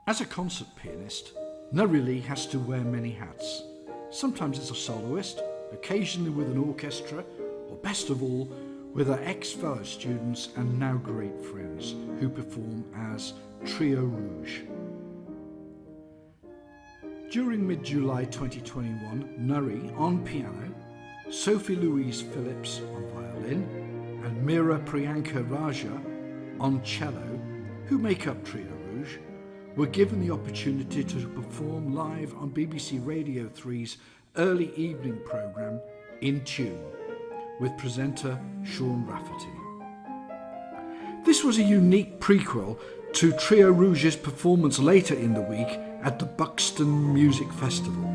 As a concert pianist, Nurry Lee has to wear many hats. Sometimes as a soloist, occasionally with an orchestra, or best of all, with her ex-fellow students and now great friends who perform as Trio Rouge. During mid-July 2021, Nurry on piano, Sophie Louise Phillips on violin, and Meera Priyanka Raja on cello, who make up Trio Rouge, were given the opportunity to perform live on BBC Radio3's early evening programme In Tune with presenter Sean Rafferty. This was a unique prequel to Trio Rouge's performance later in the week at the Buxton Music Festival.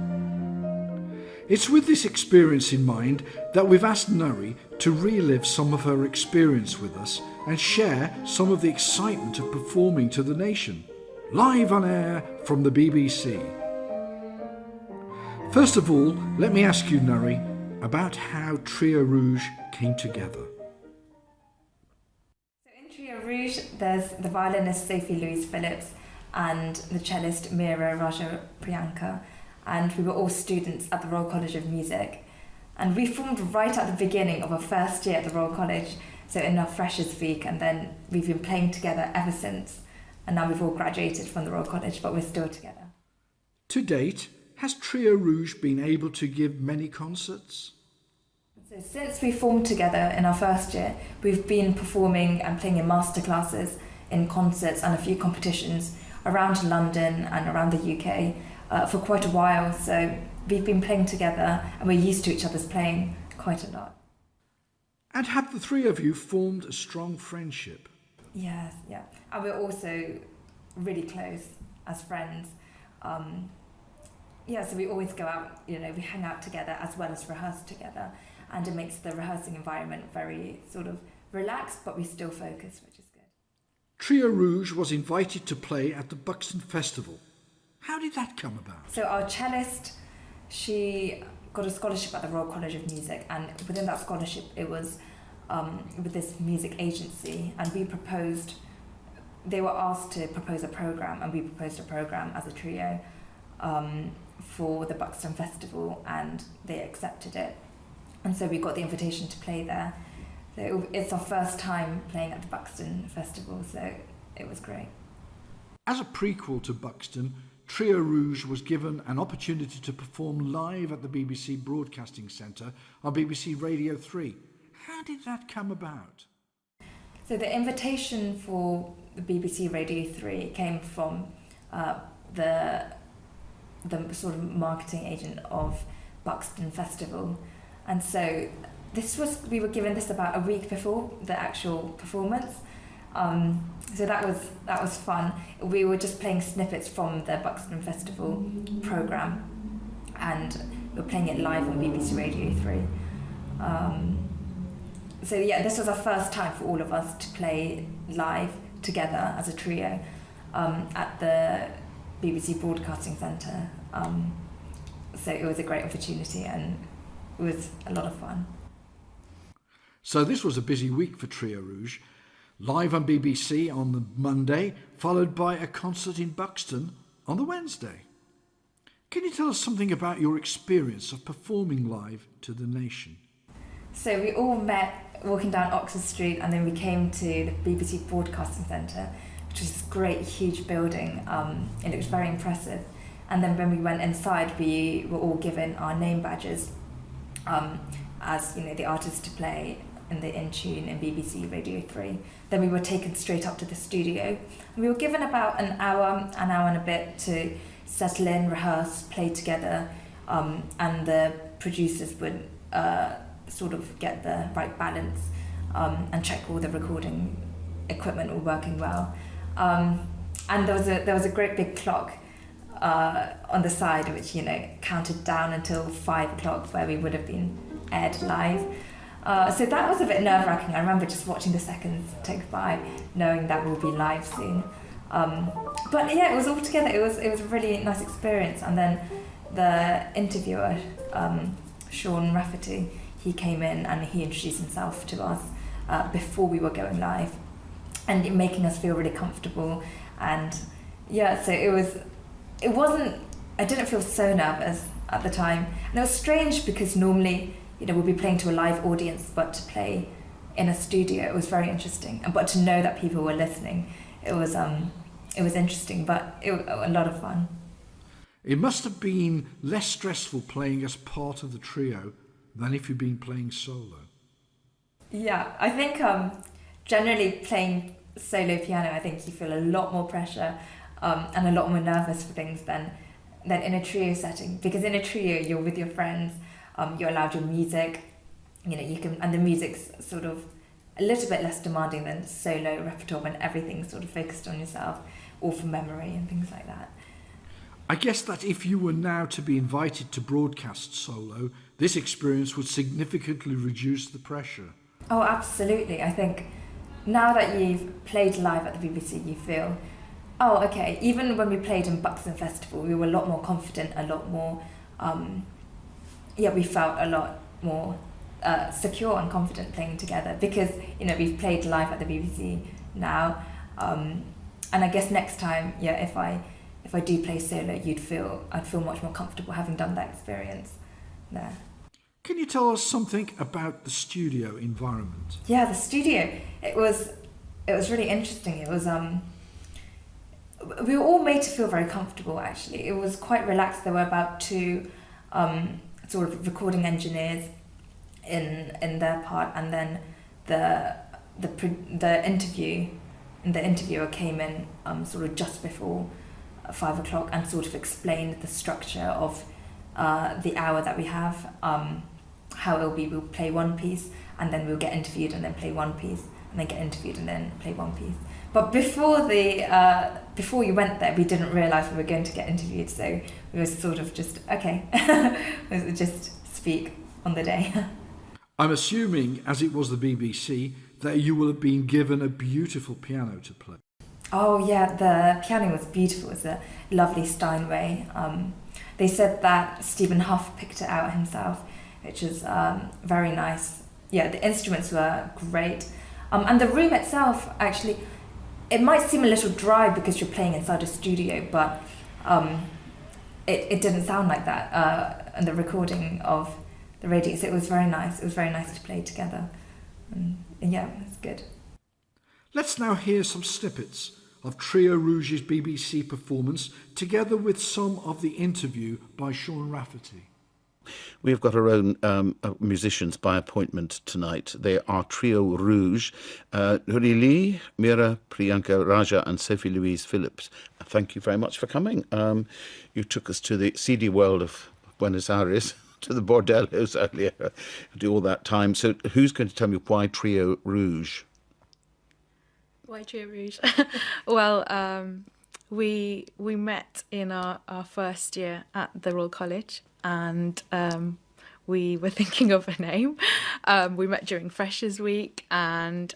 It's with this experience in mind that we've asked Nurry to relive some of her experience with us and share some of the excitement of performing to the nation, live on air from the BBC. First of all, let me ask you, Nurry, about how Trio Rouge came together. So in Trio Rouge, there's the violinist Sophie Louise Phillips and the cellist Meera Raja Priyanka, and we were all students at the Royal College of Music. And we formed right at the beginning of our first year at the Royal College, so in our Freshers' Week, and then we've been playing together ever since. And now we've all graduated from the Royal College, but we're still together. To date, has Trio Rouge been able to give many concerts? So since we formed together in our first year, we've been performing and playing in masterclasses, in concerts and a few competitions around London and around the UK for quite a while. So we've been playing together and we're used to each other's playing quite a lot. And have the three of you formed a strong friendship? Yes, yeah. And we're also really close as friends. So we always go out, we hang out together as well as rehearse together. And it makes the rehearsing environment very sort of relaxed, but we still focus, which is good. Trio Rouge was invited to play at the Buxton Festival. How did that come about? So our cellist, she got a scholarship at the Royal College of Music, and within that scholarship it was with this music agency, and they were asked to propose a programme, and we proposed a programme as a trio for the Buxton Festival, and they accepted it. And so we got the invitation to play there. So it's our first time playing at the Buxton Festival, so it was great. As a prequel to Buxton, Trio Rouge was given an opportunity to perform live at the BBC Broadcasting Centre on BBC Radio3. How did that come about? So the invitation for the BBC Radio 3 came from the sort of marketing agent of Buxton Festival. And so we were given this about a week before the actual performance. So that was fun. We were just playing snippets from the Buxton Festival programme, and we were playing it live on BBC Radio 3. This was our first time for all of us to play live together as a trio at the BBC Broadcasting Centre. So it was a great opportunity and it was a lot of fun. So this was a busy week for Trio Rouge. Live on BBC on the Monday, followed by a concert in Buxton on the Wednesday. Can you tell us something about your experience of performing live to the nation? So we all met walking down Oxford Street, and then we came to the BBC Broadcasting Centre, which was this great, huge building. It looked very impressive. And then when we went inside, we were all given our name badges as the artists to play in the In Tune in BBC Radio 3. Then we were taken straight up to the studio. We were given about an hour and a bit to settle in, rehearse, play together, and the producers would sort of get the right balance and check all the recording equipment were working well. And there was a great big clock on the side which counted down until 5 o'clock, where we would have been aired live. So that was a bit nerve-wracking. I remember just watching the seconds tick by, knowing that we'll be live soon. But yeah, it was all together. It was a really nice experience. And then the interviewer, Sean Rafferty, he came in and he introduced himself to us before we were going live, and making us feel really comfortable and Yeah, so it wasn't, I didn't feel so nervous at the time. And it was strange because normally, we'll be playing to a live audience, but to play in a studio, it was very interesting. But to know that people were listening, it was interesting, but it was a lot of fun. It must have been less stressful playing as part of the trio than if you'd been playing solo. Yeah, I think generally playing solo piano, I think you feel a lot more pressure and a lot more nervous for things than in a trio setting. Because in a trio, you're with your friends, you're allowed your music, you can, and the music's sort of a little bit less demanding than solo repertoire when everything's sort of focused on yourself, all from memory and things like that. I guess that if you were now to be invited to broadcast solo, this experience would significantly reduce the pressure. Oh, absolutely. I think now that you've played live at the BBC, you feel, oh, okay, even when we played in Buxton Festival, we were a lot more confident, a lot more, we felt a lot more secure and confident playing together because, we've played live at the BBC now. And I guess next time, if I do play solo, I'd feel much more comfortable having done that experience there. Can you tell us something about the studio environment? Yeah, the studio. It was really interesting. It was we were all made to feel very comfortable. Actually, it was quite relaxed. There were about 2 sort of recording engineers in their part, and then the interviewer came in sort of just before 5 o'clock and sort of explained the structure of the hour that we have. How it'll be, we'll play one piece and then we'll get interviewed and then play one piece and then get interviewed and then play one piece. But before we went there, we didn't realise we were going to get interviewed, so we were sort of just, okay, just speak on the day. I'm assuming, as it was the BBC, that you will have been given a beautiful piano to play. Oh yeah, the piano was beautiful. It was a lovely Steinway. They said that Stephen Huff picked it out himself, which is very nice. Yeah, the instruments were great. And the room itself, actually, it might seem a little dry because you're playing inside a studio, but it didn't sound like that in the recording of the radio. So it was very nice. It was very nice to play together. And yeah, it was good. Let's now hear some snippets of Trio Rouge's BBC performance, together with some of the interview by Sean Rafferty. We've got our own musicians by appointment tonight. They are Trio Rouge, Nurry Lee, Meera Priyanka Raja and Sophie Louise Phillips. Thank you very much for coming. You took us to the seedy world of Buenos Aires, to the bordellos earlier, do all that time. So who's going to tell me why Trio Rouge? Why Trio Rouge? Well, we met in our first year at the Royal College, and we were thinking of a name. We met during Freshers Week, and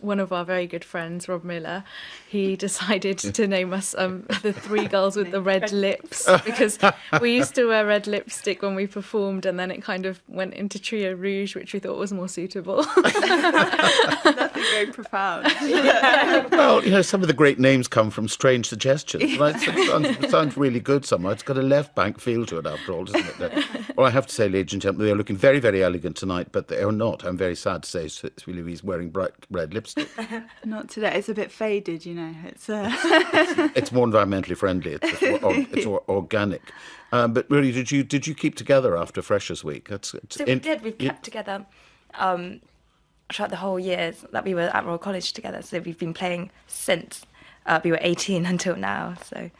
one of our very good friends, Robb Miller, he decided to name us the 3 girls with the red lips, because we used to wear red lipstick when we performed, and then it kind of went into Trio Rouge, which we thought was more suitable. Nothing very profound. Well, some of the great names come from strange suggestions. Right? It sounds really good somehow. It's got a left bank feel to it after all, doesn't it? Well, I have to say, ladies and gentlemen, they are looking very, very elegant tonight, but they are not. I'm very sad to say Sophie Louise wearing bright red lipstick. Not today. It's a bit faded, It's it's more environmentally friendly. It's more organic. But really, did you keep together after Freshers Week? We did. We've kept together throughout the whole years that we were at Royal College together. So we've been playing since we were 18 until now. So.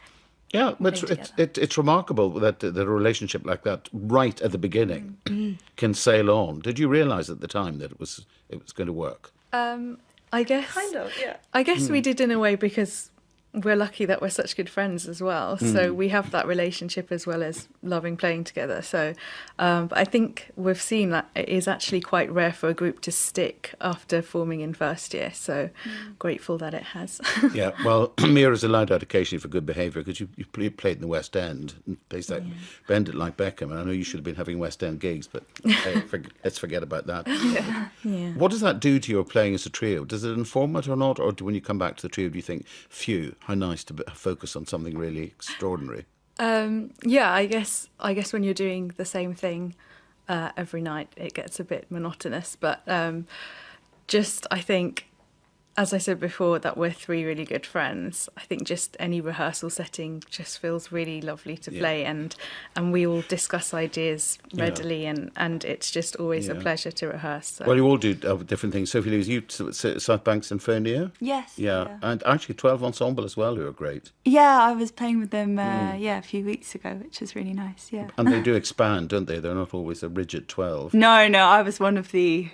Yeah, but it's remarkable that a relationship like that, right at the beginning, can sail on. Did you realise at the time that it was going to work? I guess kind of, yeah. I guess we did in a way because we're lucky that we're such good friends as well. So we have that relationship as well as loving playing together. So, but I think we've seen that it is actually quite rare for a group to stick after forming in first year. So grateful that it has. Yeah, well, Meera's allowed out occasionally for good behaviour because you played in the West End, plays like Bend It Like Beckham. And I know you should have been having West End gigs, but let's forget about that. Yeah. What does that do to your playing as a trio? Does it inform it or not? Or when you come back to the trio, do you think, phew, How nice to focus on something really extraordinary. Yeah, I guess when you're doing the same thing every night, it gets a bit monotonous. But I think, as I said before, that we're three really good friends. I think just any rehearsal setting just feels really lovely to play, and we all discuss ideas readily, and it's just always a pleasure to rehearse. So. Well, you all do different things. Sophie Louise, you South Bank Sinfonia? Yes. Yeah, and actually 12 Ensemble as well, who are great. Yeah, I was playing with them a few weeks ago, which was really nice, yeah. And they do expand, don't they? They're not always a rigid 12. No, I was one of the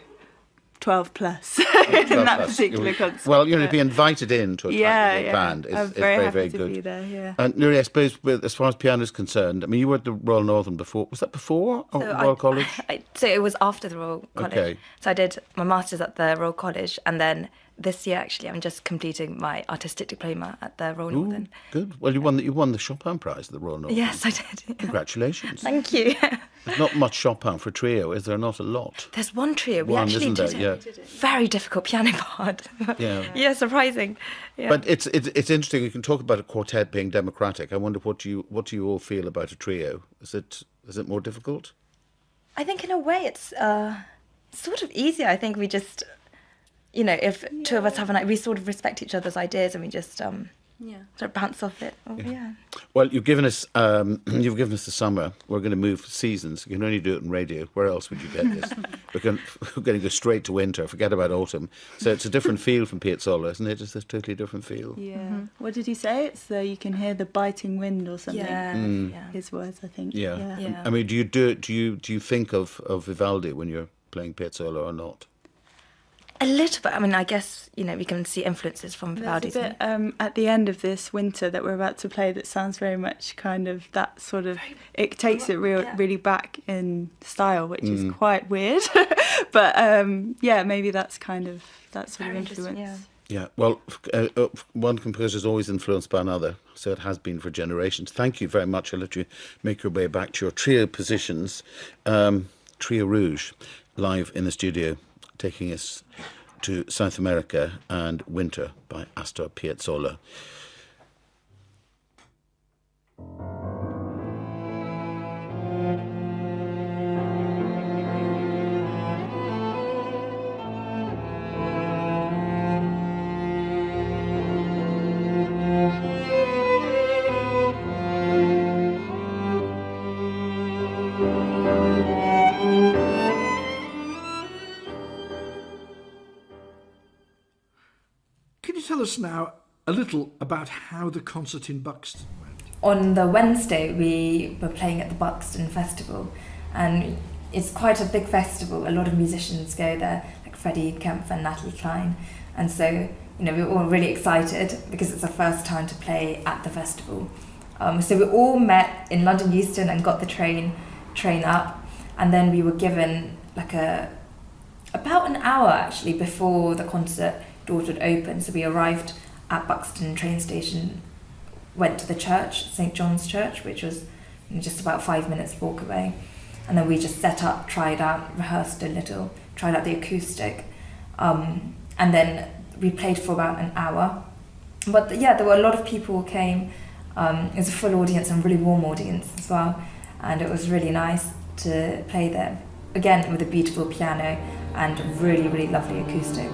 12 plus in that particular concert. Well, to be invited in to a band is very, very good. To be there, yeah. And Nurry, I suppose, as far as piano is concerned, I mean, you were at the Royal Northern before. Was that before Royal College? So it was after the Royal College. Okay. So I did my master's at the Royal College, and then this year, actually, I'm just completing my artistic diploma at the Royal Northern. Good. Well, you won the Chopin Prize at the Royal Northern. Yes, I did. Yeah. Congratulations. Thank you. There's not much Chopin for trio, is there? Not a lot. There's one trio. We One, actually isn't did there? it. Yeah. Very difficult piano part. Yeah. Yeah, surprising. Yeah. But it's interesting. You can talk about a quartet being democratic. I wonder what you all feel about a trio. Is it more difficult? I think in a way it's sort of easier. I think we just, if two of us have we sort of respect each other's ideas, and we just sort of bounce off it. Oh, yeah. Well, you've given us the summer. We're going to move seasons. You can only do it in radio. Where else would you get this? We're going to go straight to winter. Forget about autumn. So it's a different feel from Piazzolla, isn't it? It's a totally different feel. Yeah. Mm-hmm. What did he say? It's you can hear the biting wind or something. Yeah. Yeah. His words, I think. Yeah. Yeah. I mean, do you think of Vivaldi when you're playing Piazzolla or not? A little bit. I mean, I guess, we can see influences from Vivaldi. There's a bit at the end of this winter that we're about to play that sounds very much kind of that sort of... It takes it really back in style, which is quite weird. But, maybe that's kind of that sort of influence. Yeah. Yeah, well, one composer is always influenced by another, so it has been for generations. Thank you very much. I'll let you make your way back to your trio positions. Trio Rouge, live in the studio, taking us to South America and Winter by Astor Piazzolla. Tell us now a little about how the concert in Buxton went. On the Wednesday, we were playing at the Buxton Festival, and it's quite a big festival. A lot of musicians go there, like Freddie Kempf and Natalie Klein, and so we were all really excited because it's our first time to play at the festival. So we all met in London Euston and got the train up, and then we were given about an hour actually before the concert doors would open. So we arrived at Buxton train station, went to the church, St. John's Church, which was just about 5 minutes walk away, and then we just set up, tried out, rehearsed a little, tried out the acoustic, and then we played for about an hour. But there were a lot of people who came. It was a full audience and really warm audience as well, and it was really nice to play there again with a beautiful piano and really, really lovely acoustics.